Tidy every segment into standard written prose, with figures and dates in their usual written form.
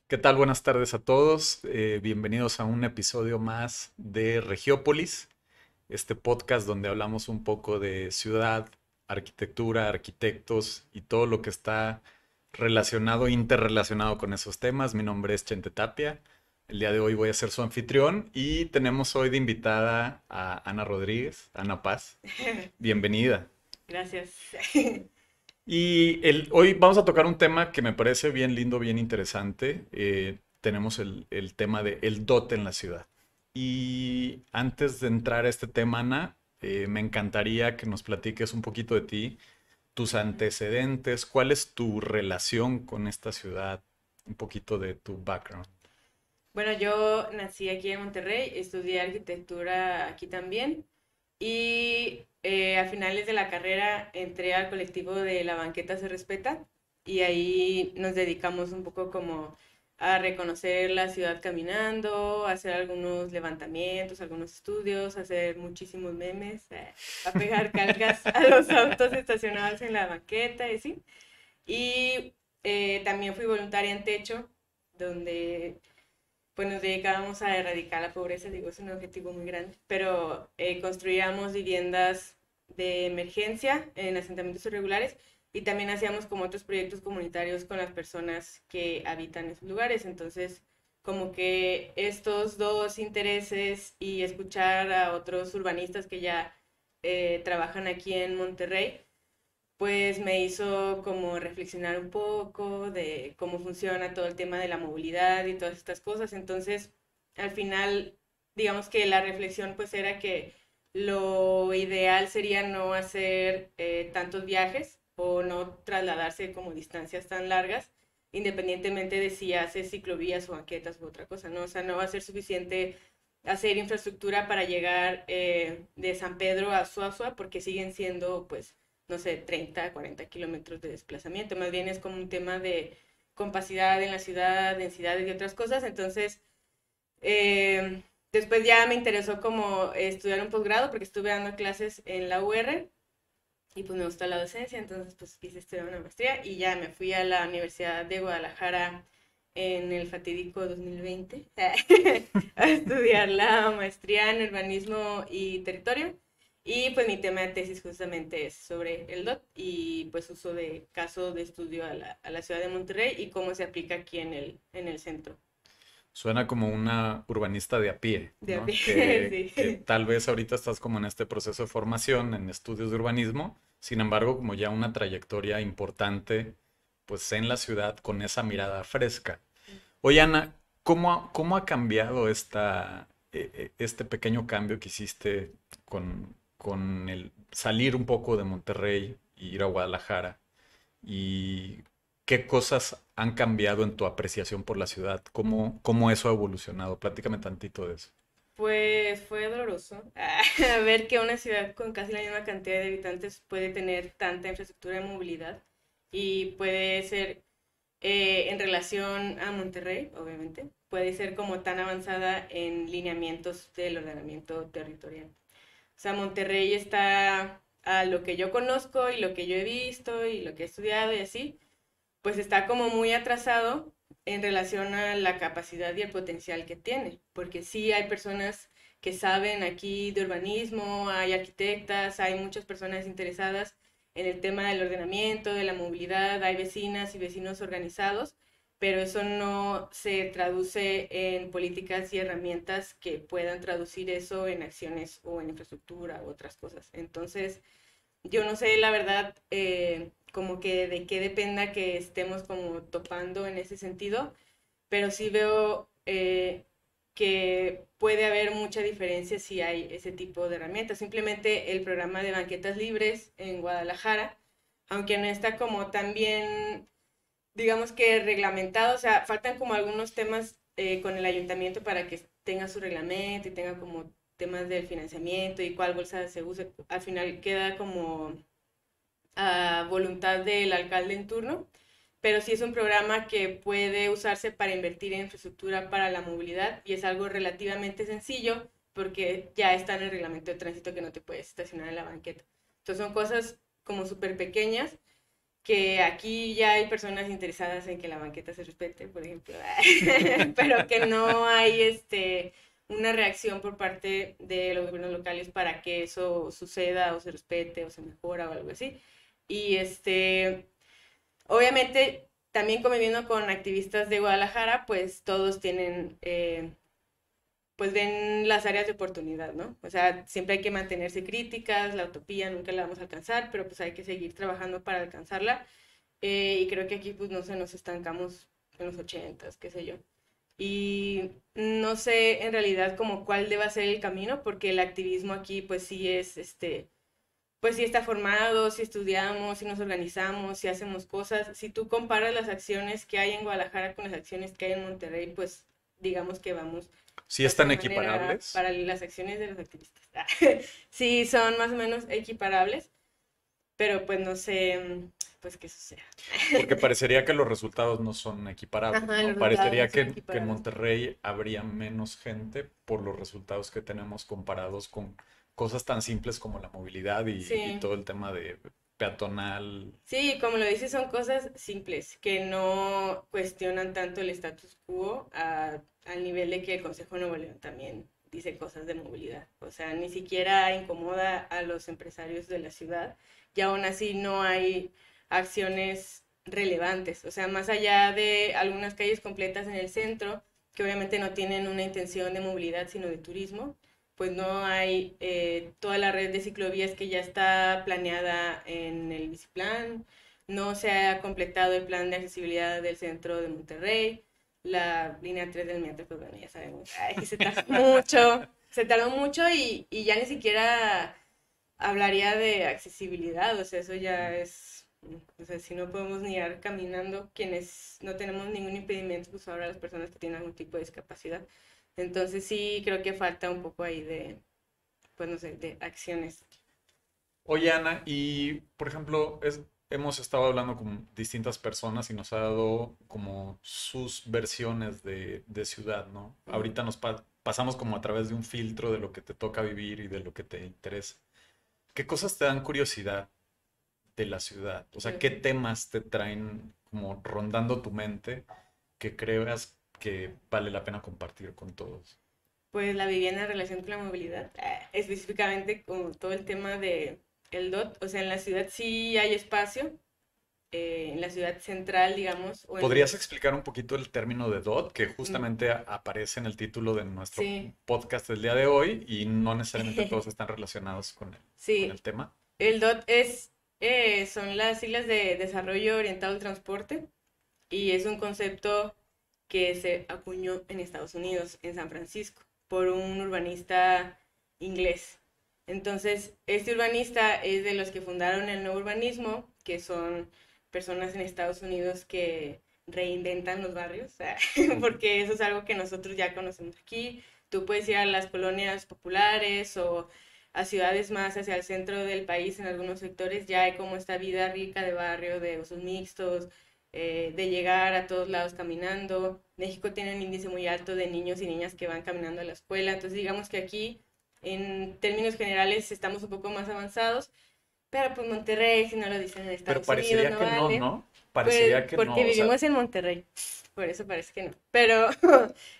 ¿Qué tal? Buenas tardes a todos. Bienvenidos a un episodio más de Regiópolis, este podcast donde hablamos un poco de ciudad, arquitectura, arquitectos y todo lo que está relacionado, interrelacionado con esos temas. Mi nombre es Chente Tapia. El día de hoy voy a ser su anfitrión y tenemos hoy de invitada a Ana Rodríguez, Ana Paz. Bienvenida. Gracias. Hoy vamos a tocar un tema que me parece bien lindo, bien interesante. Tenemos el tema de el dote en la ciudad. Y antes de entrar a este tema, Ana, me encantaría que nos platiques un poquito de ti, tus antecedentes, cuál es tu relación con esta ciudad, un poquito de tu background. Bueno, yo nací aquí en Monterrey, estudié arquitectura aquí también y a finales de la carrera entré al colectivo de La Banqueta Se Respeta y ahí nos dedicamos un poco como a reconocer la ciudad caminando, a hacer algunos levantamientos, algunos estudios, a hacer muchísimos memes, a pegar calcas a los autos estacionados en la banqueta y así. Y también fui voluntaria en Techo, donde pues nos dedicábamos a erradicar la pobreza, digo, es un objetivo muy grande, pero construíamos viviendas de emergencia en asentamientos irregulares y también hacíamos como otros proyectos comunitarios con las personas que habitan esos lugares. Entonces, como que estos dos intereses y escuchar a otros urbanistas que ya trabajan aquí en Monterrey, pues me hizo como reflexionar un poco de cómo funciona todo el tema de la movilidad y todas estas cosas. Entonces, al final, digamos que la reflexión pues era que lo ideal sería no hacer tantos viajes o no trasladarse como distancias tan largas, independientemente de si haces ciclovías o banquetas u otra cosa, ¿no? O sea, no va a ser suficiente hacer infraestructura para llegar de San Pedro a Suazua porque siguen siendo pues no sé, 30, 40 kilómetros de desplazamiento. Más bien es como un tema de compacidad en la ciudad, densidades y otras cosas. Entonces, después ya me interesó como estudiar un posgrado porque estuve dando clases en la UR y pues me gustó la docencia, entonces pues quise estudiar una maestría y ya me fui a la Universidad de Guadalajara en el fatídico 2020 a estudiar la maestría en urbanismo y territorio. Y pues mi tema de tesis justamente es sobre el DOT y pues uso de caso de estudio a la ciudad de Monterrey y cómo se aplica aquí en el centro. Suena como una urbanista de a pie, De a ¿no? pie, Que sí. tal vez ahorita estás como en este proceso de formación, en estudios de urbanismo, sin embargo, como ya una trayectoria importante, pues en la ciudad con esa mirada fresca. Oye, Ana, cómo ha cambiado este pequeño cambio que hiciste con el salir un poco de Monterrey e ir a Guadalajara? ¿Y qué cosas han cambiado en tu apreciación por la ciudad? ¿Cómo eso ha evolucionado? Platícame tantito de eso. Pues fue doloroso ver que una ciudad con casi la misma cantidad de habitantes puede tener tanta infraestructura de movilidad y puede ser, en relación a Monterrey, obviamente, puede ser como tan avanzada en lineamientos del ordenamiento territorial. O sea, Monterrey está a lo que yo conozco y lo que yo he visto y lo que he estudiado y así, pues está como muy atrasado en relación a la capacidad y el potencial que tiene, porque sí hay personas que saben aquí de urbanismo, hay arquitectas, hay muchas personas interesadas en el tema del ordenamiento, de la movilidad, hay vecinas y vecinos organizados, pero eso no se traduce en políticas y herramientas que puedan traducir eso en acciones o en infraestructura u otras cosas. Entonces, yo no sé, la verdad, como que de qué dependa que estemos como topando en ese sentido, pero sí veo que puede haber mucha diferencia si hay ese tipo de herramientas. Simplemente el programa de banquetas libres en Guadalajara, aunque no está como tan bien, digamos que reglamentado, o sea, faltan como algunos temas con el ayuntamiento para que tenga su reglamento y tenga como temas del financiamiento y cuál bolsa se use. Al final queda como a voluntad del alcalde en turno, pero sí es un programa que puede usarse para invertir en infraestructura para la movilidad y es algo relativamente sencillo porque ya está en el reglamento de tránsito que no te puedes estacionar en la banqueta. Entonces son cosas como súper pequeñas que aquí ya hay personas interesadas en que la banqueta se respete, por ejemplo, pero que no hay una reacción por parte de los gobiernos locales para que eso suceda o se respete o se mejora o algo así. Y obviamente también conviviendo con activistas de Guadalajara, pues todos tienen, pues ven las áreas de oportunidad, ¿no? O sea, siempre hay que mantenerse críticas, la utopía nunca la vamos a alcanzar, pero pues hay que seguir trabajando para alcanzarla. Y creo que aquí pues no sé, nos estancamos en los ochentas, qué sé yo. Y no sé en realidad como cuál deba ser el camino, porque el activismo aquí pues sí es, pues sí está formado, si estudiamos, si nos organizamos, si hacemos cosas. Si tú comparas las acciones que hay en Guadalajara con las acciones que hay en Monterrey, pues digamos que vamos ¿Sí de están alguna manera equiparables? para las acciones de los activistas. Sí, son más o menos equiparables, pero pues no sé, pues qué suceda. Porque parecería que los resultados no son equiparables, Ajá, los ¿no? resultados no Parecería son que en equiparables. Monterrey habría menos gente por los resultados que tenemos comparados con cosas tan simples como la movilidad y Sí, todo el tema de peatonal. sí, como lo dices, son cosas simples que no cuestionan tanto el status quo al nivel de que el Consejo de Nuevo León también dice cosas de movilidad. O sea, ni siquiera incomoda a los empresarios de la ciudad y aún así no hay acciones relevantes. O sea, más allá de algunas calles completas en el centro, que obviamente no tienen una intención de movilidad, sino de turismo, pues no hay toda la red de ciclovías que ya está planeada en el biciplan, no se ha completado el plan de accesibilidad del centro de Monterrey, la línea 3 del metro, pues bueno, ya sabemos, ay, que se tardó mucho y ya ni siquiera hablaría de accesibilidad, o sea, eso ya es, o sea, si no podemos ni ir caminando, quienes no tenemos ningún impedimento, pues ahora las personas que tienen algún tipo de discapacidad. Entonces sí creo que falta un poco ahí de, pues no sé, de acciones. Oye, Ana, y por ejemplo, hemos estado hablando con distintas personas y nos ha dado como sus versiones de ciudad, ¿no? Ujú. Ahorita pasamos como a través de un filtro de lo que te toca vivir y de lo que te interesa. ¿Qué cosas te dan curiosidad de la ciudad? O sea, ¿qué temas te traen como rondando tu mente que creas que vale la pena compartir con todos? Pues la vivienda en relación con la movilidad, específicamente con todo el tema de el DOT, o sea, en la ciudad sí hay espacio, en la ciudad central, digamos, o en ¿Podrías los... explicar un poquito el término de DOT, que mm, justamente aparece en el título de nuestro Sí, podcast del día de hoy y no necesariamente todos están relacionados con el sí, tema? el DOT son las siglas de Desarrollo Orientado al Transporte y es un concepto que se acuñó en Estados Unidos, en San Francisco, por un urbanista inglés. Entonces, este urbanista es de los que fundaron el nuevo urbanismo, que son personas en Estados Unidos que reinventan los barrios, Ujú. porque eso es algo que nosotros ya conocemos aquí. Tú puedes ir a las colonias populares o a ciudades más hacia el centro del país, en algunos sectores ya hay como esta vida rica de barrio, de usos mixtos, de llegar a todos lados caminando. México tiene un índice muy alto de niños y niñas que van caminando a la escuela, entonces digamos que aquí en términos generales estamos un poco más avanzados, pero pues Monterrey, si no lo dicen en Pero Estados Unidos, parecería no que no, vale. ¿no? Parecería Pues que porque no. O sea, vivimos en Monterrey, por eso parece que no. Pero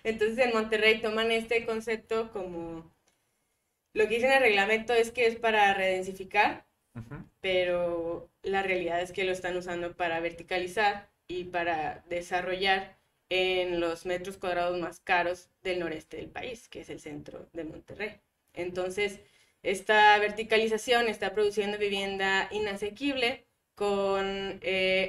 entonces en Monterrey toman este concepto como lo que dice en el reglamento es que es para redensificar, ujú. pero la realidad es que lo están usando para verticalizar y para desarrollar en los metros cuadrados más caros del noreste del país, que es el centro de Monterrey. Entonces, esta verticalización está produciendo vivienda inasequible con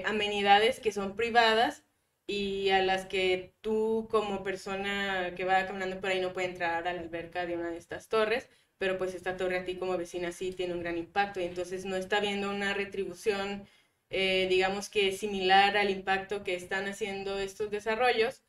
amenidades que son privadas y a las que tú como persona que va caminando por ahí no puede entrar a la alberca de una de estas torres, pero pues esta torre a ti como vecina sí tiene un gran impacto y entonces no está viendo una retribución, digamos que similar al impacto que están haciendo estos desarrollos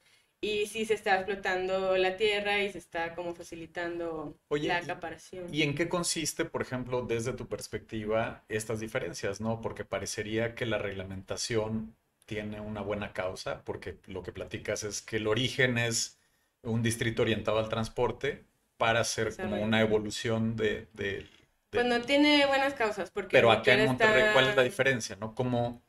y sí se está explotando la tierra y se está como facilitando la Oye, acaparación. ¿y en qué consiste, por ejemplo, desde tu perspectiva, estas diferencias, ¿no? Porque parecería que la reglamentación tiene una buena causa, porque lo que platicas es que el origen es un distrito orientado al transporte para hacer como Desarrollo. una Ujú. evolución Pues no del... tiene buenas causas porque Pero ni acá en siquiera Monterrey, ¿cuál es la está. diferencia, no? Como,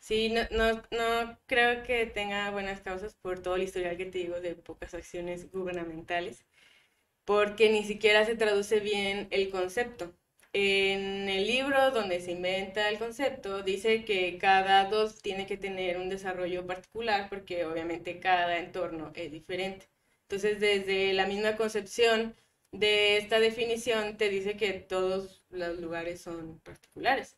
Sí, no creo que tenga buenas causas por todo el historial que te digo de pocas acciones gubernamentales, porque ni siquiera se traduce bien el concepto. En el libro donde se inventa el concepto, dice que cada dos tiene que tener un desarrollo particular porque obviamente cada entorno es diferente. Entonces, desde la misma concepción de esta definición, te dice que todos los lugares son particulares.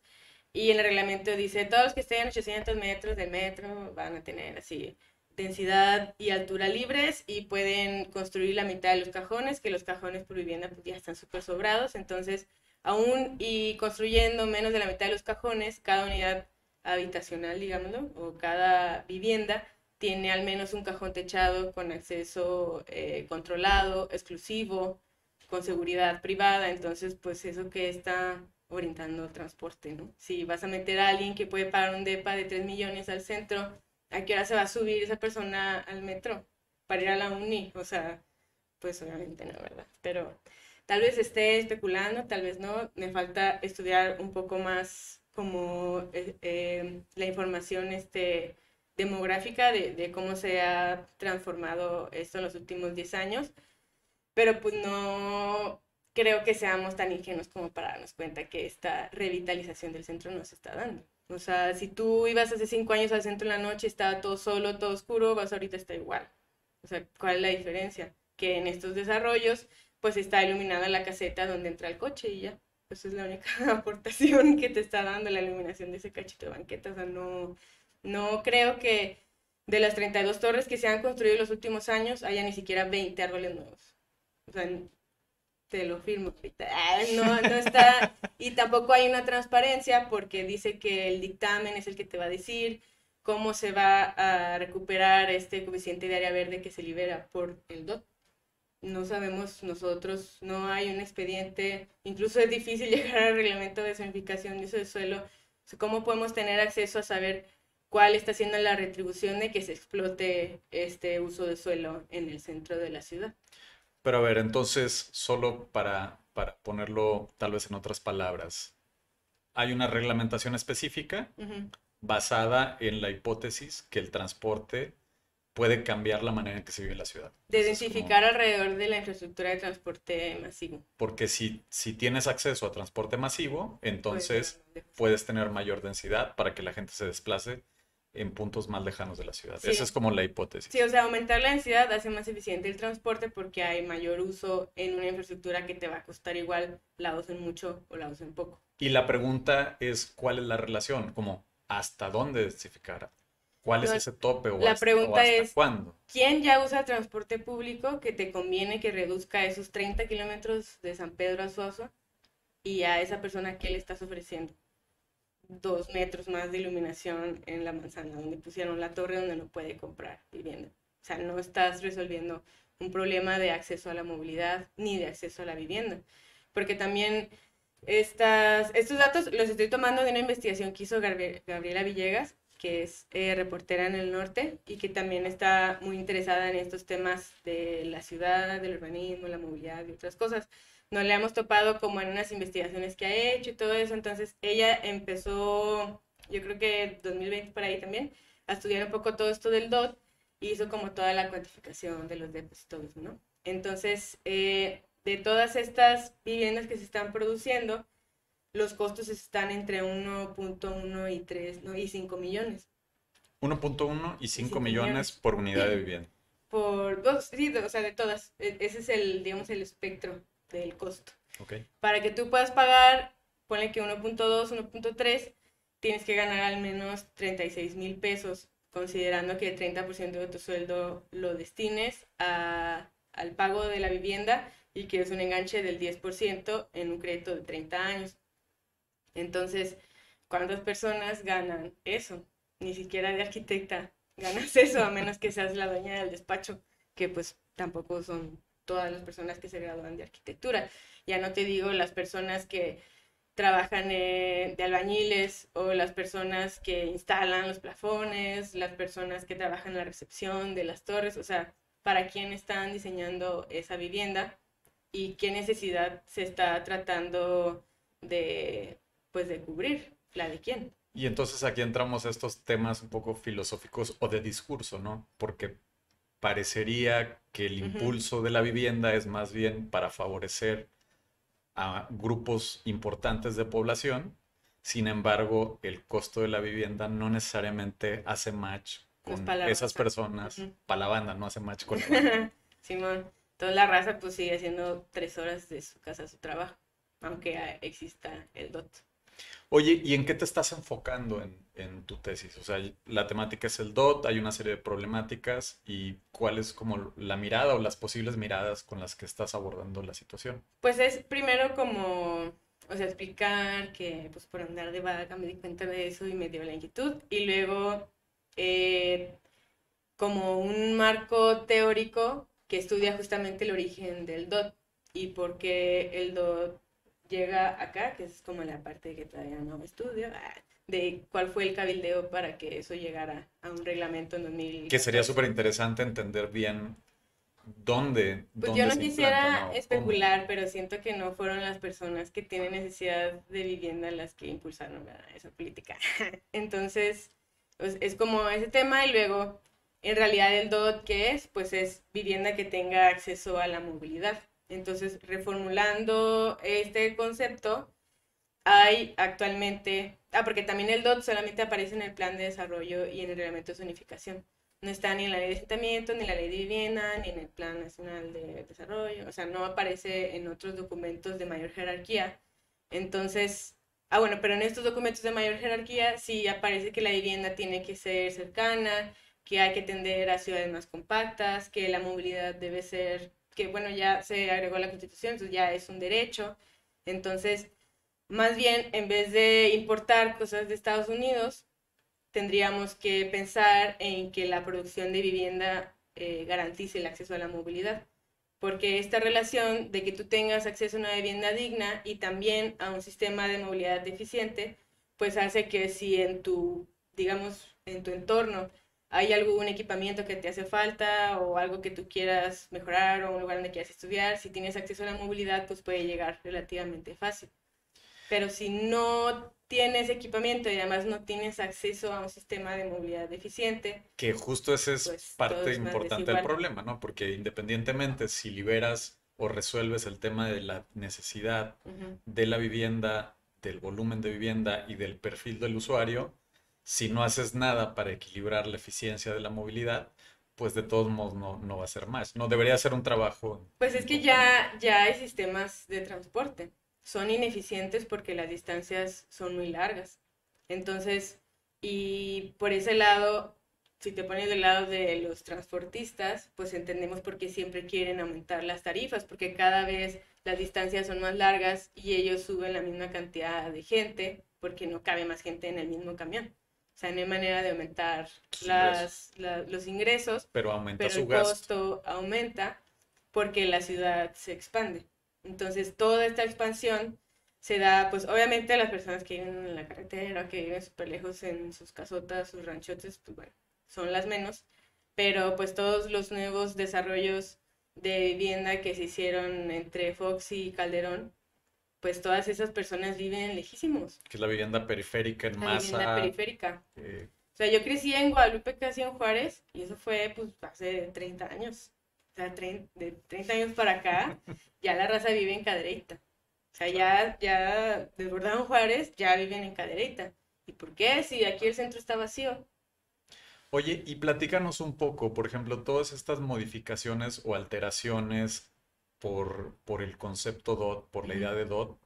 Y en el reglamento dice, todos los que estén a 800 metros del metro van a tener así densidad y altura libres y pueden construir la mitad de los cajones, que los cajones por vivienda pues ya están súper sobrados, entonces aún y construyendo menos de la mitad de los cajones, cada unidad habitacional, digámoslo, o cada vivienda tiene al menos un cajón techado con acceso controlado, exclusivo, con seguridad privada, entonces pues eso que está orientando transporte, ¿no? Si vas a meter a alguien que puede pagar un depa de 3 millones al centro, ¿a qué hora se va a subir esa persona al metro para ir a la uni? O sea, pues obviamente no, ¿verdad? Pero tal vez esté especulando, tal vez no. Me falta estudiar un poco más como la información demográfica de cómo se ha transformado esto en los últimos 10 años, pero pues no creo que seamos tan ingenuos como para darnos cuenta que esta revitalización del centro no se está dando. O sea, si tú ibas hace 5 años al centro en la noche, estaba todo solo, todo oscuro, vas ahorita está igual. O sea, ¿cuál es la diferencia? Que en estos desarrollos, pues está iluminada la caseta donde entra el coche y ya. Esa es la única aportación que te está dando la iluminación de ese cachito de banqueta. O sea, no creo que de las 32 torres que se han construido en los últimos años haya ni siquiera 20 árboles nuevos. O sea, te lo firmo ahorita. No está, y tampoco hay una transparencia porque dice que el dictamen es el que te va a decir cómo se va a recuperar este coeficiente de área verde que se libera por el DOT. No sabemos nosotros, no hay un expediente, incluso es difícil llegar al reglamento de zonificación de uso de suelo. O sea, ¿cómo podemos tener acceso a saber cuál está siendo la retribución de que se explote este uso de suelo en el centro de la ciudad? pero a ver, entonces, solo para ponerlo tal vez en otras palabras, hay una reglamentación específica Ujú. basada en la hipótesis que el transporte puede cambiar la manera en que se vive en la ciudad. De Eso es como, densificar alrededor de la infraestructura de transporte masivo. porque si tienes acceso a transporte masivo, Puedes llevar entonces más lejos. puedes tener mayor densidad para que la gente se desplace en puntos más lejanos de la ciudad. Esa es Sí, como la sí, hipótesis. o sea, aumentar la densidad hace más eficiente el transporte porque hay mayor uso en una infraestructura que te va a costar igual, la usen mucho o la usen poco. Y la pregunta es, ¿cuál es la relación? Como, ¿hasta dónde densificar? ¿Cuál No, es ese tope la o pregunta hasta es, cuándo? ¿quién ya usa transporte público que te conviene que reduzca esos 30 kilómetros de San Pedro a Suazo y a esa persona qué le estás ofreciendo? 2 metros más de iluminación en la manzana, donde pusieron la torre donde no puede comprar vivienda. O sea, no estás resolviendo un problema de acceso a la movilidad ni de acceso a la vivienda. Porque también estos datos los estoy tomando de una investigación que hizo Gabriela Villegas, que es reportera en el norte y que también está muy interesada en estos temas de la ciudad, del urbanismo, la movilidad y otras cosas. Nos le hemos topado como en unas investigaciones que ha hecho y todo eso, entonces ella empezó, yo creo que 2020 por ahí también, a estudiar un poco todo esto del DOT y hizo como toda la cuantificación de los depósitos, ¿no? Entonces, de todas estas viviendas que se están produciendo, los costos están entre 1.1 y 3, ¿no? Y 5 millones. 1.1 y Y 5 5 millones millones. por unidad de vivienda. Sí, o sea, de todas. Ese es el, digamos, el espectro del costo. ¿Ok? Para que tú puedas pagar, ponle que 1.2, 1.3, tienes que ganar al menos 36,000 pesos considerando que el 30% de tu sueldo lo destines al pago de la vivienda y que es un enganche del 10% en un crédito de 30 años. Entonces, ¿cuántas personas ganan eso? Ni siquiera de arquitecta ganas eso, a menos que seas la dueña del despacho, que pues tampoco son todas las personas que se gradúan de arquitectura. Ya no te digo las personas que trabajan de albañiles o las personas que instalan los plafones, las personas que trabajan en la recepción de las torres, o sea, para quién están diseñando esa vivienda y qué necesidad se está tratando de, pues, de cubrir, la de quién. Y entonces aquí entramos a estos temas un poco filosóficos o de discurso, ¿no? Porque parecería que el Ujú. impulso de la vivienda es más bien para favorecer a grupos importantes de población. Sin embargo, el costo de la vivienda no necesariamente hace match No es con para la esas raza. personas, Ujú. para la banda, no hace match con la banda. Simón, toda la raza pues sigue haciendo 3 horas de su casa a su trabajo, aunque exista el DOT. Oye, ¿y en qué te estás enfocando en tu tesis? O sea, la temática es el DOT, hay una serie de problemáticas y cuál es como la mirada o las posibles miradas con las que estás abordando la situación. Pues es primero como, o sea, explicar que pues por andar de vaga me di cuenta de eso y me dio la inquietud. Y luego eh, como un marco teórico que estudia justamente el origen del DOT y por qué el DOT llega acá, que es como la parte que todavía no estudio, de cuál fue el cabildeo para que eso llegara a un reglamento en Que sería 2014. súper interesante entender bien dónde, Pues yo dónde no se implanta, quisiera ¿no? ¿Cómo? especular, pero siento que no fueron las personas que tienen necesidad de vivienda las que impulsaron esa política. Entonces, pues, es como ese tema y luego, en realidad el DOT, ¿qué es? Pues es vivienda que tenga acceso a la movilidad. Entonces, reformulando este concepto, hay actualmente, porque también el DOT solamente aparece en el plan de desarrollo y en el reglamento de zonificación. No está ni en la ley de asentamiento, ni en la ley de vivienda, ni en el plan nacional de desarrollo. O sea, no aparece en otros documentos de mayor jerarquía. Entonces, bueno, pero en estos documentos de mayor jerarquía sí aparece que la vivienda tiene que ser cercana, que hay que tender a ciudades más compactas, que la movilidad debe ser, que bueno, ya se agregó a la Constitución, entonces ya es un derecho. Entonces, más bien, en vez de importar cosas de Estados Unidos, tendríamos que pensar en que la producción de vivienda garantice el acceso a la movilidad. Porque esta relación de que tú tengas acceso a una vivienda digna y también a un sistema de movilidad deficiente, pues hace que si en tu, digamos, en tu entorno hay algún equipamiento que te hace falta o algo que tú quieras mejorar o un lugar donde quieras estudiar, si tienes acceso a la movilidad, pues puede llegar relativamente fácil. Pero si no tienes equipamiento y además no tienes acceso a un sistema de movilidad deficiente, Que justo ese es pues todo parte es más importante del desigual. problema, ¿no? Porque independientemente si liberas o resuelves el tema de la necesidad Ujú. de la vivienda, del volumen de vivienda y del perfil del usuario, si no haces nada para equilibrar la eficiencia de la movilidad, pues de todos modos no va a ser más. No debería ser un trabajo Pues es en que conjunto. ya hay sistemas de transporte. Son ineficientes porque las distancias son muy largas. Entonces, y por ese lado, si te pones del lado de los transportistas, pues entendemos por qué siempre quieren aumentar las tarifas, porque cada vez las distancias son más largas y ellos suben la misma cantidad de gente porque no cabe más gente en el mismo camión. O sea, no hay manera de aumentar Sus ingresos, los ingresos, pero aumenta pero su el gasto. costo aumenta porque la ciudad se expande. Entonces, toda esta expansión se da, pues obviamente a las personas que viven en la carretera, que viven súper lejos en sus casotas, sus ranchotes, pues bueno, son las menos, pero pues todos los nuevos desarrollos de vivienda que se hicieron entre Fox y Calderón, pues todas esas personas viven lejísimos, Que es la vivienda periférica en la vivienda masa. periférica. eh, O sea, yo crecí en Guadalupe, casi en Juárez, y eso fue pues hace 30 años. O sea, de 30 años para acá, ya la raza vive en Cadereyta. O sea, claro. ya desbordaron Juárez, ya viven en Cadereyta. ¿Y por qué? Si aquí el centro está vacío. Oye, y platícanos un poco, por ejemplo, todas estas modificaciones o alteraciones por el concepto DOT, por la Ujú. idea de DOT,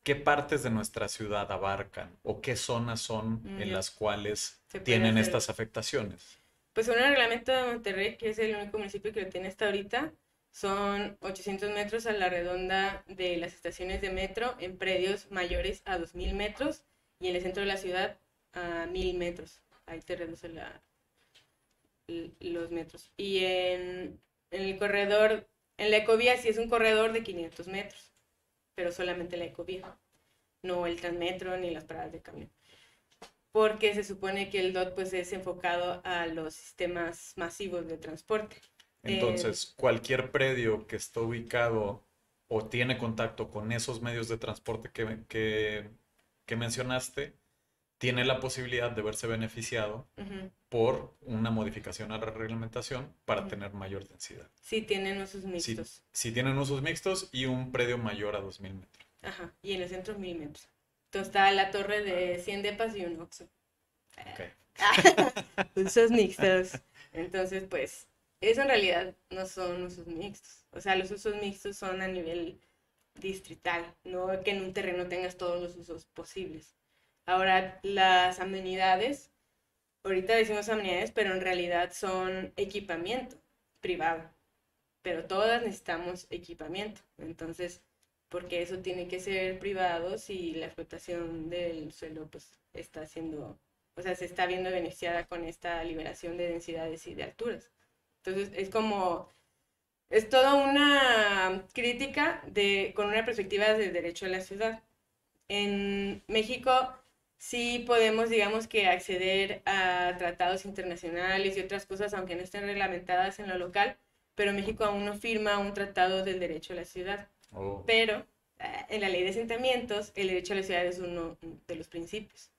¿qué partes de nuestra ciudad abarcan o qué zonas son en Ya, las cuales se puede tienen hacer. estas afectaciones? Pues según el reglamento de Monterrey, que es el único municipio que lo tiene hasta ahorita, son 800 metros a la redonda de las estaciones de metro en predios mayores a 2000 metros y en el centro de la ciudad a 1000 metros. Ahí te reduce los metros. Y en el corredor, en la ecovía sí es un corredor de 500 metros, pero solamente la ecovía, no el transmetro ni las paradas de camión. Porque se supone que el DOT pues es enfocado a los sistemas masivos de transporte. Eh, Entonces, cualquier predio que esté ubicado o tiene contacto con esos medios de transporte que mencionaste, tiene la posibilidad de verse beneficiado uh-huh, por una modificación a la reglamentación para uh-huh. tener mayor densidad. Sí, tienen usos Si, mixtos. si tienen usos mixtos y un predio mayor a 2000 metros. Ajá, y en el centro 1000 metros. Entonces está la torre de 100 depas y un Oxxo. Ok. Usos mixtos. Entonces, pues, eso en realidad no son usos mixtos. O sea, los usos mixtos son a nivel distrital, no que en un terreno tengas todos los usos posibles. Ahora, las amenidades, ahorita decimos amenidades, pero en realidad son equipamiento privado. Pero todas necesitamos equipamiento. Entonces, porque eso tiene que ser privado si la explotación del suelo pues está siendo, o sea, se está viendo beneficiada con esta liberación de densidades y de alturas. Entonces, es como, es toda una crítica con una perspectiva del derecho a la ciudad. En México sí podemos, digamos que, acceder a tratados internacionales y otras cosas, aunque no estén reglamentadas en lo local, pero México aún no firma un tratado del derecho a la ciudad. Oh. Pero en la ley de asentamientos, el derecho a la ciudad es uno de los principios.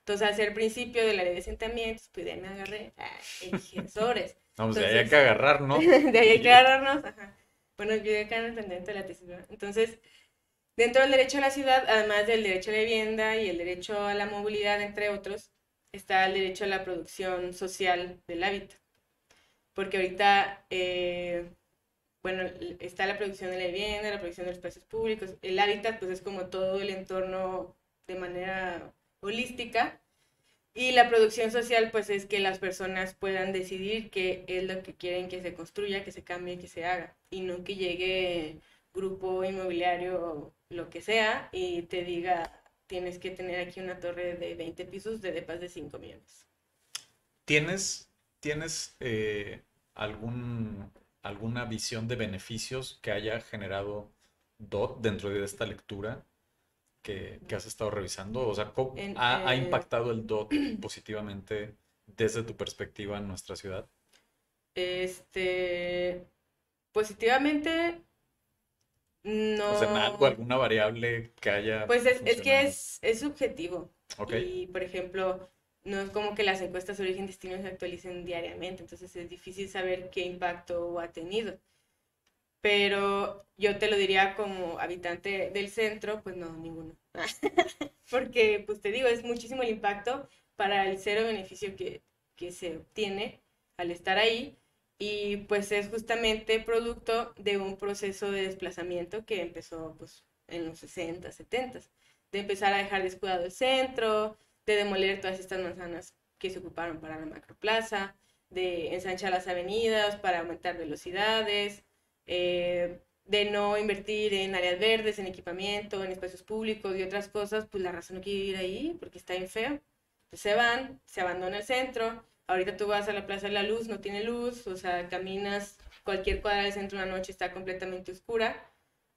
Entonces, al ser principio de la ley de asentamientos, pues ya me agarré, elegí sobres. Vamos, de ahí hay Entonces, que agarrar, ¿no? de ahí hay que agarrarnos. Ajá. Bueno, yo acá en el pendiente de la tesis, ¿verdad? Entonces, dentro del derecho a la ciudad, además del derecho a la vivienda y el derecho a la movilidad, entre otros, está el derecho a la producción social del hábitat. Porque ahorita, bueno, está la producción de la vivienda, la producción de los espacios públicos. El hábitat, pues es como todo el entorno de manera holística. Y la producción social, pues es que las personas puedan decidir qué es lo que quieren que se construya, que se cambie, que se haga. Y no que llegue grupo inmobiliario, lo que sea, y te diga, tienes que tener aquí una torre de 20 pisos de depas de 5 millones. ¿Tienes algún, alguna visión de beneficios que haya generado DOT dentro de esta lectura que has estado revisando? O sea, ¿cómo En, ha impactado el DOT positivamente desde tu perspectiva en nuestra ciudad? este, positivamente, O sea, en algo, no, alguna variable que haya pues es que funcionado. es subjetivo. Ok. Y, por ejemplo, no es como que las encuestas de origen-destino se actualicen diariamente, entonces es difícil saber qué impacto ha tenido. Pero yo te lo diría como habitante del centro, pues no, ninguno. Porque, pues te digo, es muchísimo el impacto para el cero beneficio que se obtiene al estar ahí. Y pues es justamente producto de un proceso de desplazamiento que empezó pues en los 60, 70, de empezar a dejar descuidado el centro, de demoler todas estas manzanas que se ocuparon para la macroplaza, de ensanchar las avenidas para aumentar velocidades, de no invertir en áreas verdes, en equipamiento, en espacios públicos y otras cosas, pues la raza no quiere vivir ahí porque está bien feo. Entonces se van, se abandona el centro. Ahorita tú vas a la Plaza de la Luz, no tiene luz, o sea, caminas cualquier cuadra del centro una noche está completamente oscura.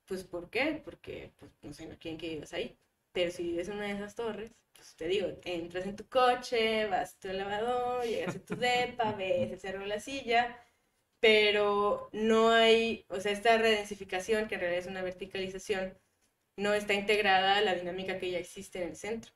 Pues ¿por qué? Porque, pues, no sé, no quieren que vivas ahí. Pero si vives en una de esas torres, pues te digo, entras en tu coche, vas a tu elevador, llegas a tu depa, ves el cerro de la silla, pero no hay, o sea, esta redensificación, que en realidad es una verticalización, no está integrada a la dinámica que ya existe en el centro.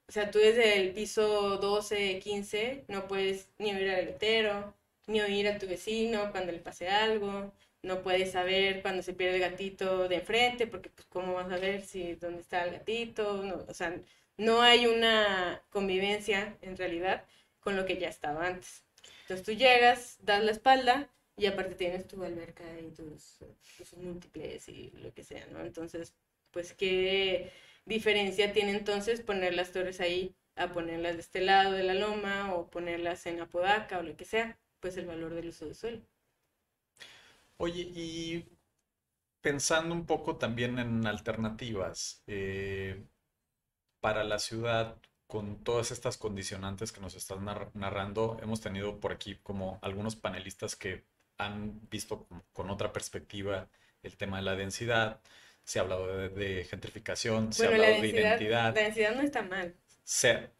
O sea, tú desde el piso 12, 15, no puedes ni oír al letero, ni oír a tu vecino cuando le pase algo, no puedes saber cuando se pierde el gatito de enfrente, porque pues cómo vas a ver si dónde está el gatito, no, o sea, no hay una convivencia en realidad con lo que ya estaba antes. Entonces tú llegas, das la espalda y aparte tienes tu alberca y tus múltiples y lo que sea, ¿no? Entonces, pues qué diferencia tiene entonces poner las torres ahí a ponerlas de este lado de la loma o ponerlas en Apodaca o lo que sea, pues el valor del uso de suelo. Oye, y pensando un poco también en alternativas para la ciudad, con todas estas condicionantes que nos estás narrando, hemos tenido por aquí como algunos panelistas que han visto con otra perspectiva el tema de la densidad, se ha hablado de gentrificación, se ha Bueno, hablado de la identidad. densidad no está mal, Se-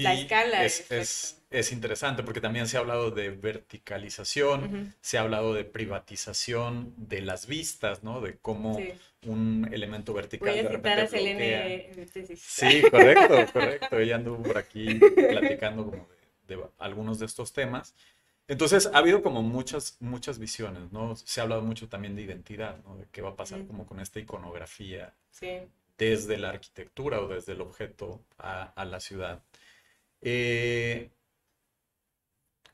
la y escala es, es la que está mal. es interesante porque también se ha hablado de verticalización, Ujú, se ha hablado de privatización de las vistas, ¿no? De cómo sí. un elemento Voy vertical a de citar repente a bloquea. Selene en mi tesis. Sí, correcto, correcto. Ella anduvo por aquí platicando como de algunos de estos temas. Entonces, ha habido como muchas visiones, ¿no? Se ha hablado mucho también de identidad, ¿no? De qué va a pasar Ujú, como con esta iconografía sí. desde la arquitectura o desde el objeto a la ciudad. Eh,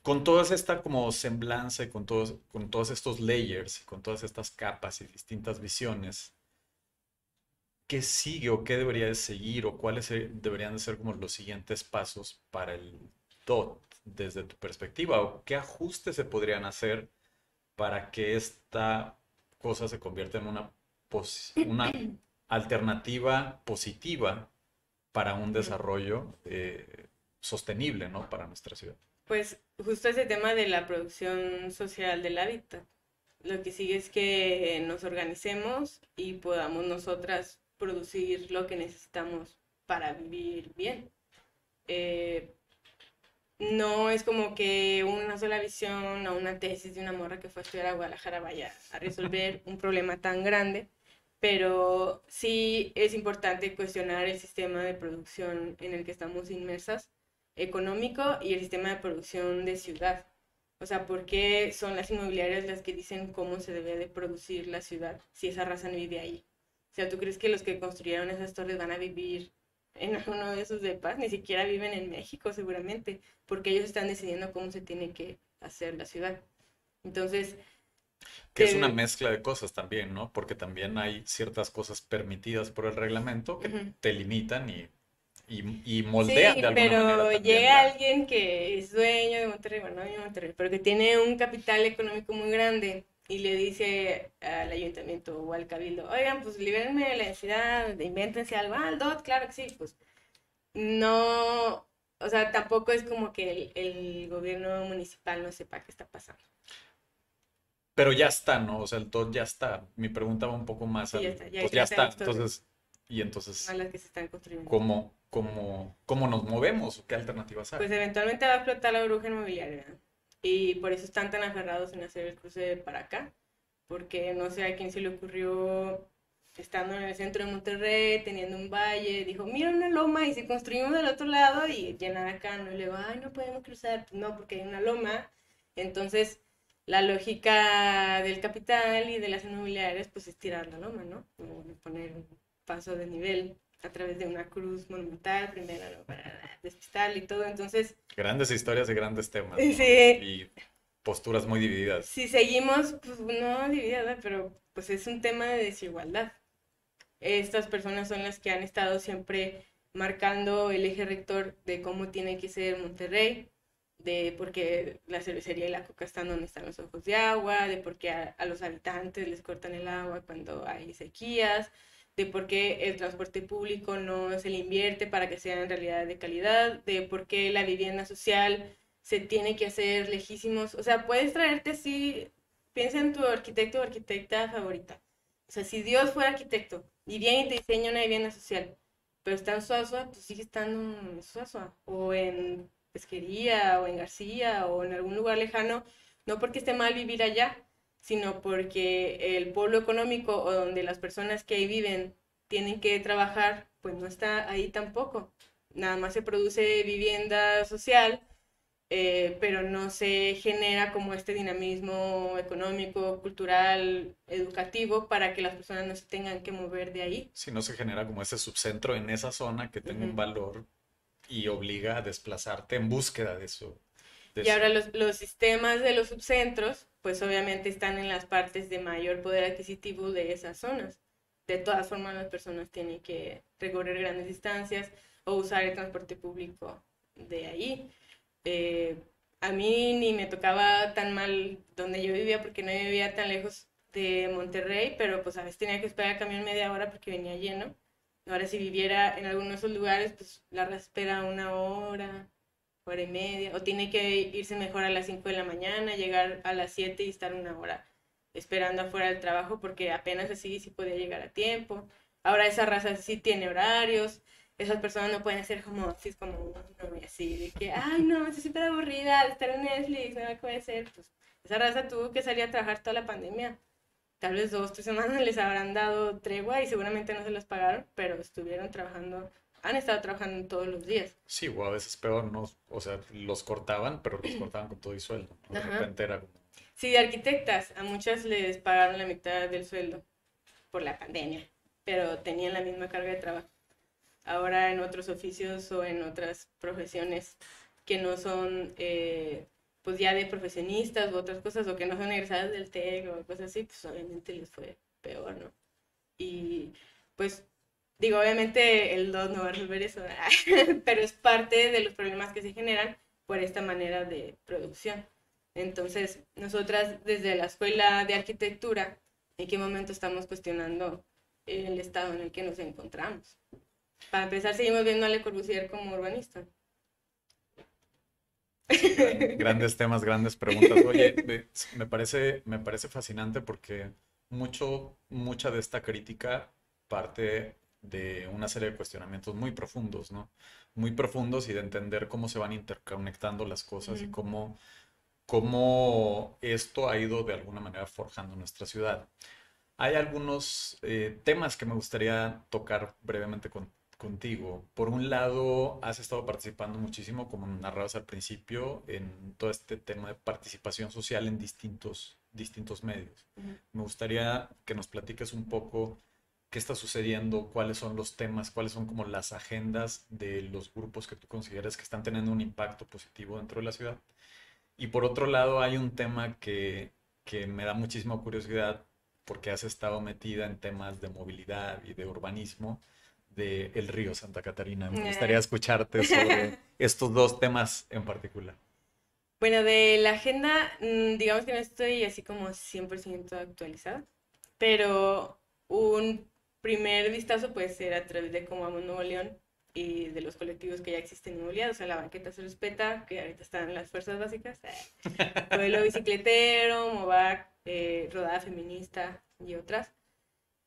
con toda esta como semblanza y con todos estos layers y con todas estas capas y distintas visiones, ¿qué sigue o qué debería de seguir o cuáles deberían de ser como los siguientes pasos para el DOT desde tu perspectiva? ¿O qué ajustes se podrían hacer para que esta cosa se convierta en una alternativa positiva para un Ujú. desarrollo sostenible, ¿no? Para nuestra ciudad. Pues justo ese tema de la producción social del hábitat. Lo que sigue es que nos organicemos y podamos nosotras producir lo que necesitamos para vivir bien. Eh, no es como que una sola visión o una tesis de una morra que fue a estudiar a Guadalajara vaya a resolver un problema tan grande, pero sí es importante cuestionar el sistema de producción en el que estamos inmersas, económico y el sistema de producción de ciudad. O sea, ¿por qué son las inmobiliarias las que dicen cómo se debe de producir la ciudad si esa raza no vive ahí? O sea, ¿tú crees que los que construyeron esas torres van a vivir en alguno de esos depas? Ni siquiera viven en México seguramente, porque ellos están decidiendo cómo se tiene que hacer la ciudad. Entonces, Que es una te... mezcla de cosas también, ¿no? Porque también hay ciertas cosas permitidas por el reglamento que Ujú. te limitan y moldean de Sí, alguna manera pero también llega la... alguien que es dueño de Monterrey, bueno, no de Monterrey, pero que tiene un capital económico muy grande y le dice al ayuntamiento o al cabildo, oigan, pues libérenme la densidad, invéntense algo. Ah, el DOT, claro que sí, pues no, o sea, tampoco es como que el gobierno municipal no sepa qué está pasando. Pero ya está, ¿no? O sea, el TOT ya está. Mi pregunta va un poco más Sí, ya al... está, ya, Pues ya ya están está. las torres, Y a entonces, las que se están construyendo. ¿cómo nos movemos? ¿Qué alternativas hay? Pues eventualmente va a explotar la burbuja inmobiliaria, ¿no? Y por eso están tan aferrados en hacer el cruce para acá, porque no sé a quién se le ocurrió, estando en el centro de Monterrey, teniendo un valle, dijo, mira una loma y si construimos del otro lado y llenar acá, ¿no? Y luego, ay, no podemos cruzar, pues no, porque hay una loma. Entonces, la lógica del capital y de las inmobiliarias, pues es tirar la loma, ¿no? O poner un paso de nivel a través de una cruz monumental, primero, ¿no? Para despistarle y todo. Entonces, Grandes historias y grandes temas, ¿no? sí, Y posturas muy divididas. si seguimos, pues no dividida, pero pues es un tema de desigualdad. Estas personas son las que han estado siempre marcando el eje rector de cómo tiene que ser Monterrey, de por qué la cervecería y la coca están donde están los ojos de agua, de por qué a los habitantes les cortan el agua cuando hay sequías, de por qué el transporte público no se le invierte para que sea en realidad de calidad, de por qué la vivienda social se tiene que hacer lejísimos. O sea, puedes traerte así, piensa en tu arquitecto o arquitecta favorita. O sea, si Dios fuera arquitecto y viene y te diseña una vivienda social, pero está en Suazua, pues sigue estando en Suazua, o en Pesquería, o en García, o en algún lugar lejano, no porque esté mal vivir allá, sino porque el pueblo económico o donde las personas que ahí viven tienen que trabajar, pues no está ahí tampoco. Nada más se produce vivienda social, pero no se genera como este dinamismo económico, cultural, educativo para que las personas no se tengan que mover de ahí. Si no se genera como ese subcentro en esa zona que tenga un Ujú. valor y obliga a desplazarte en búsqueda de eso. De Y ahora eso. los sistemas de los subcentros, pues obviamente están en las partes de mayor poder adquisitivo de esas zonas. de todas formas las personas tienen que recorrer grandes distancias o usar el transporte público de ahí. Eh, a mí ni me tocaba tan mal donde yo vivía porque no vivía tan lejos de Monterrey, pero pues a veces tenía que esperar el camión media hora porque venía lleno. Ahora si viviera en alguno de esos lugares, pues la espera una hora, hora y media, o tiene que irse mejor a las 5 de la mañana, llegar a las 7 y estar una hora esperando afuera del trabajo porque apenas así sí podía llegar a tiempo. Ahora esa raza sí tiene horarios, esas personas no pueden hacer como así, como uno y así, de que, ay no, estoy súper aburrida de estar en Netflix, no me puede ser. Pues esa raza tuvo que salir a trabajar toda la pandemia. Tal vez 2, 3 semanas les habrán dado tregua y seguramente no se las pagaron, pero estuvieron trabajando, han estado trabajando todos los días. Sí, o a veces peor, ¿no? O sea, los cortaban, pero los cortaban con todo y sueldo, ¿no? De Ajá. repente era como... Sí, de arquitectas, a muchas les pagaron la mitad del sueldo por la pandemia, pero tenían la misma carga de trabajo. Ahora en otros oficios o en otras profesiones que no son, pues ya de profesionistas u otras cosas, o que no son egresadas del TEC o cosas así, pues obviamente les fue peor, ¿no? Y pues digo, obviamente el DOT no va a resolver eso, pero es parte de los problemas que se generan por esta manera de producción. Entonces, nosotras desde la Escuela de Arquitectura, ¿en qué momento estamos cuestionando el estado en el que nos encontramos? Para empezar, seguimos viendo a Le Corbusier como urbanista. Sí, grandes temas, grandes preguntas. Oye, me parece fascinante porque mucha de esta crítica parte de una serie de cuestionamientos muy profundos, ¿no? Muy profundos y de entender cómo se van interconectando las cosas y cómo esto ha ido de alguna manera forjando nuestra ciudad. Hay algunos temas que me gustaría tocar brevemente contigo. Por un lado, has estado participando muchísimo, como narrabas al principio, en todo este tema de participación social en distintos medios. Me gustaría que nos platiques un poco qué está sucediendo, cuáles son los temas, cuáles son como las agendas de los grupos que tú consideras que están teniendo un impacto positivo dentro de la ciudad. Y por otro lado, hay un tema que me da muchísima curiosidad porque has estado metida en temas de movilidad y de urbanismo del río Santa Catarina. Me gustaría escucharte sobre estos dos temas en particular. Bueno, de la agenda, digamos que no estoy así como 100% actualizada, pero un primer vistazo puede ser a través de Cómo Amo Nuevo León y de los colectivos que ya existen en Nuevo León, o sea, la banqueta se respeta, que ahorita están en las fuerzas básicas, Pueblo Bicicletero, MOVAC, Rodada Feminista y otras.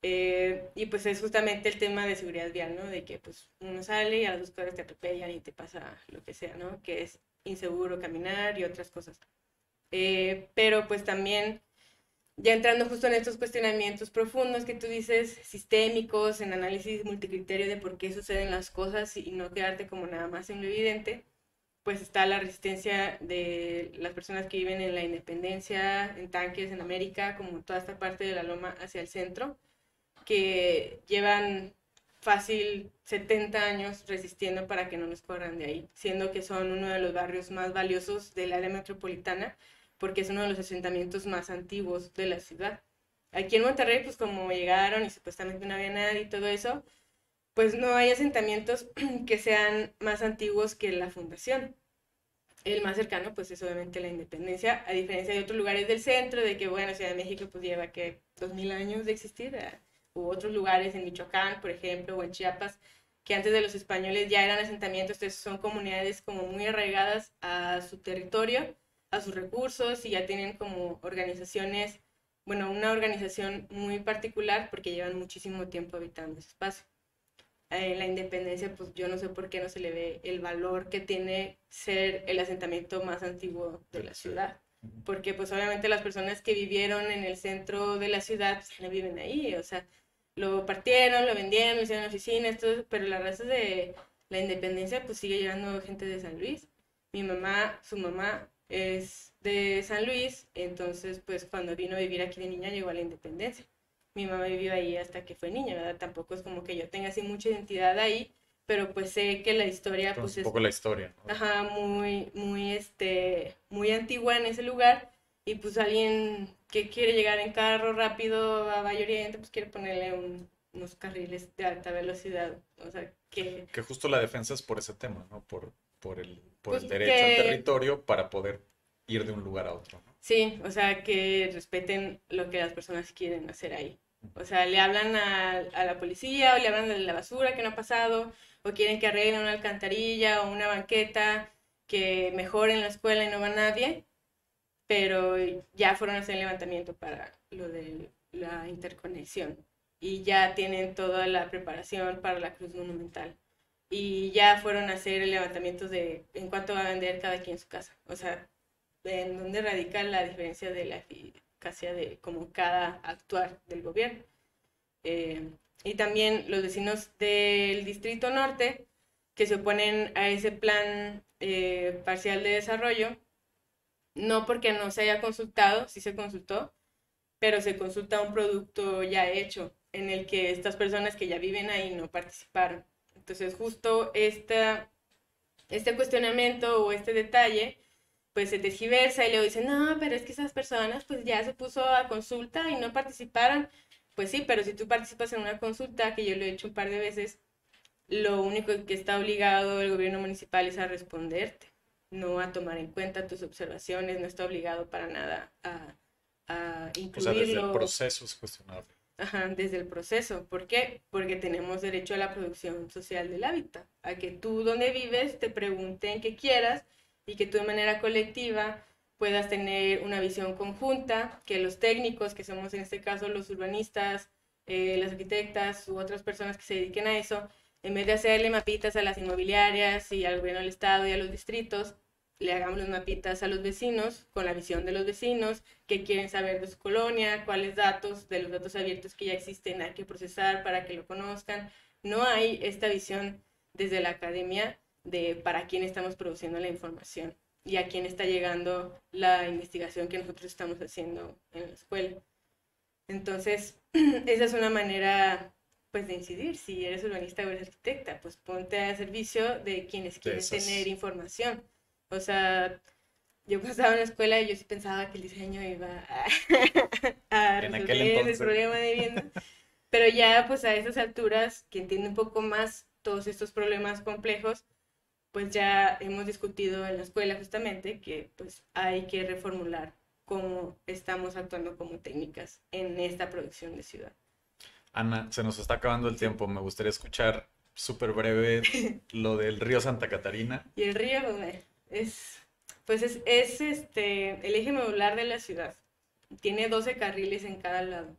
Y pues es justamente el tema de seguridad vial, ¿no? De que pues uno sale y a las 2 cuadras te atropellan y te pasa lo que sea, ¿no? Que es inseguro caminar y otras cosas. Pero pues también ya entrando justo en estos cuestionamientos profundos que tú dices, sistémicos, en análisis multicriterio de por qué suceden las cosas y no quedarte como nada más en lo evidente, pues está la resistencia de las personas que viven en la Independencia, en Tanques, en América, como toda esta parte de la loma hacia el centro, que llevan fácil 70 años resistiendo para que no nos corran de ahí, siendo que son uno de los barrios más valiosos del área metropolitana, porque es uno de los asentamientos más antiguos de la ciudad. Aquí en Monterrey, pues como llegaron y supuestamente no había nadie y todo eso, pues no hay asentamientos que sean más antiguos que la fundación. El más cercano, pues es obviamente la Independencia, a diferencia de otros lugares del centro, de que, bueno, Ciudad de México pues lleva que 2000 años de existir, u otros lugares en Michoacán, por ejemplo, o en Chiapas, que antes de los españoles ya eran asentamientos, entonces son comunidades como muy arraigadas a su territorio, a sus recursos, y ya tienen como organizaciones, bueno, una organización muy particular porque llevan muchísimo tiempo habitando ese espacio. La independencia, pues yo no sé por qué no se le ve el valor que tiene ser el asentamiento más antiguo de la ciudad. Porque pues obviamente las personas que vivieron en el centro de la ciudad pues, no viven ahí, o sea, lo partieron, lo vendieron, lo hicieron oficinas, todo, pero la raza de la independencia pues sigue llegando gente de San Luis. Mi mamá, su mamá es de San Luis, entonces pues cuando vino a vivir aquí de niña llegó a la independencia. Mi mamá vivió ahí hasta que fue niña, ¿verdad? Tampoco es como que yo tenga así mucha identidad ahí, pero pues sé que la historia pues Conoces un es, poco la historia, ¿no? ajá, muy antigua en ese lugar y pues alguien que quiere llegar en carro rápido a Valle Oriente pues quiere ponerle unos carriles de alta velocidad. O sea, Que justo la defensa es por ese tema, ¿no? Por pues el derecho al que territorio para poder ir de un lugar a otro, ¿no? sí, o sea, que respeten lo que las personas quieren hacer ahí. O sea, le hablan a la policía o le hablan de la basura que no ha pasado, o quieren que arreglen una alcantarilla o una banqueta, que mejoren la escuela y no va nadie, pero ya fueron a hacer el levantamiento para lo de la interconexión y ya tienen toda la preparación para la cruz monumental. Y ya fueron a hacer el levantamiento de en cuánto va a vender cada quien en su casa. O sea, en dónde radica la diferencia de la eficacia de como cada actuar del gobierno. Eh, y también los vecinos del Distrito Norte que se oponen a ese plan parcial de desarrollo, no porque no se haya consultado, sí se consultó, pero se consulta un producto ya hecho en el que estas personas que ya viven ahí no participaron. Entonces justo este cuestionamiento o este detalle pues se tergiversa y luego dicen, no, pero es que esas personas pues ya se puso a consulta y no participaron. Pues sí, pero si tú participas en una consulta, que yo lo he hecho un par de veces, lo único que está obligado el gobierno municipal es a responderte, no a tomar en cuenta tus observaciones, no está obligado para nada a O sea, desde el incluirlo. proceso es cuestionable. Ajá, desde el proceso. ¿Por qué? Porque tenemos derecho a la producción social del hábitat, a que tú donde vives te pregunten qué quieras y que tú de manera colectiva puedas tener una visión conjunta, que los técnicos, que somos en este caso los urbanistas, las arquitectas u otras personas que se dediquen a eso, en vez de hacerle mapitas a las inmobiliarias y al gobierno del estado y a los distritos, le hagamos los mapitas a los vecinos con la visión de los vecinos, qué quieren saber de su colonia, cuáles datos de los datos abiertos que ya existen hay que procesar para que lo conozcan. No hay esta visión desde la academia de para quién estamos produciendo la información y a quién está llegando la investigación que nosotros estamos haciendo en la escuela. Entonces, esa es una manera pues de incidir. Si eres urbanista o eres arquitecta, pues ponte a servicio de quienes De quieren tener esas. información. O sea, yo pasaba en la escuela y yo sí pensaba que el diseño iba a En aquel resolver el entonces. problema de vivienda, pero ya pues a esas alturas, que entiende un poco más todos estos problemas complejos, pues ya hemos discutido en la escuela justamente que pues hay que reformular cómo estamos actuando como técnicas en esta producción de ciudad. Ana, se nos está acabando el Sí. tiempo. Me gustaría escuchar súper breve lo del río Santa Catarina. Y el río pues es el eje medular de la ciudad. Tiene 12 carriles en cada lado.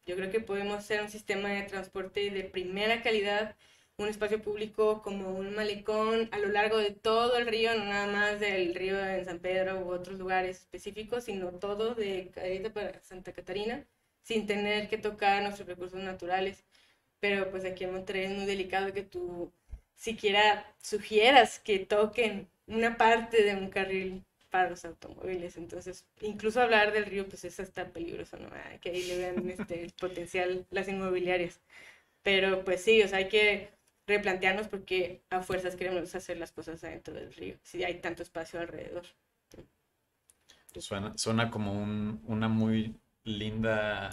Yo creo que podemos hacer un sistema de transporte de primera calidad, un espacio público como un malecón a lo largo de todo el río, no nada más del río en San Pedro u otros lugares específicos, sino todo de Cadereyta para Santa Catarina, sin tener que tocar nuestros recursos naturales. Pero pues aquí en Monterrey es muy delicado que tú siquiera sugieras que toquen una parte de un carril para los automóviles. Entonces, incluso hablar del río, pues es hasta peligroso, ¿no? Que ahí le vean el potencial las inmobiliarias. Pero pues sí, o sea, hay que replantearnos porque a fuerzas queremos hacer las cosas adentro del río, si hay tanto espacio alrededor. Suena como una muy linda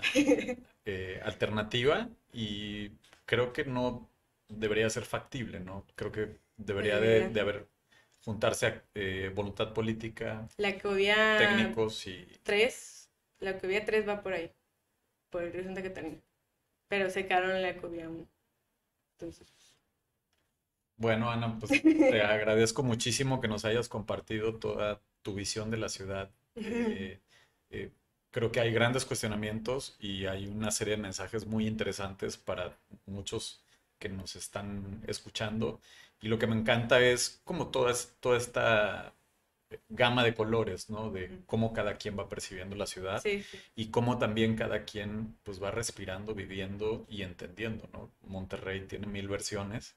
alternativa y creo que no debería ser factible, ¿no? Creo que debería Debería. de haber juntarse voluntad política, La Ecovía técnicos y... 3, la Ecovía 3 va por ahí, por el río Santa Catarina. Pero secaron la Ecovía 1. Entonces, Bueno, Ana, pues te agradezco muchísimo que nos hayas compartido toda tu visión de la ciudad. Eh, eh, Creo que hay grandes cuestionamientos y hay una serie de mensajes muy interesantes para muchos que nos están escuchando. Y lo que me encanta es como toda esta gama de colores, ¿no? De cómo cada quien va percibiendo la ciudad sí, sí. y cómo también cada quien pues va respirando, viviendo y entendiendo, ¿no? Monterrey tiene mil versiones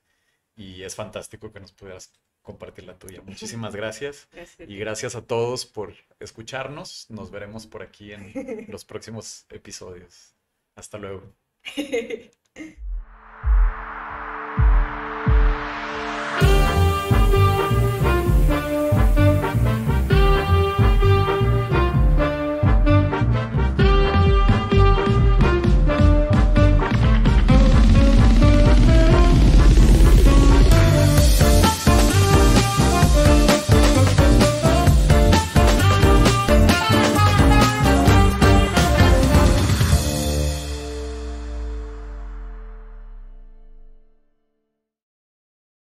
y es fantástico que nos pudieras compartir la tuya. Muchísimas gracias Gracias a y ti. gracias a todos por escucharnos. Nos veremos por aquí en los próximos episodios. Hasta luego.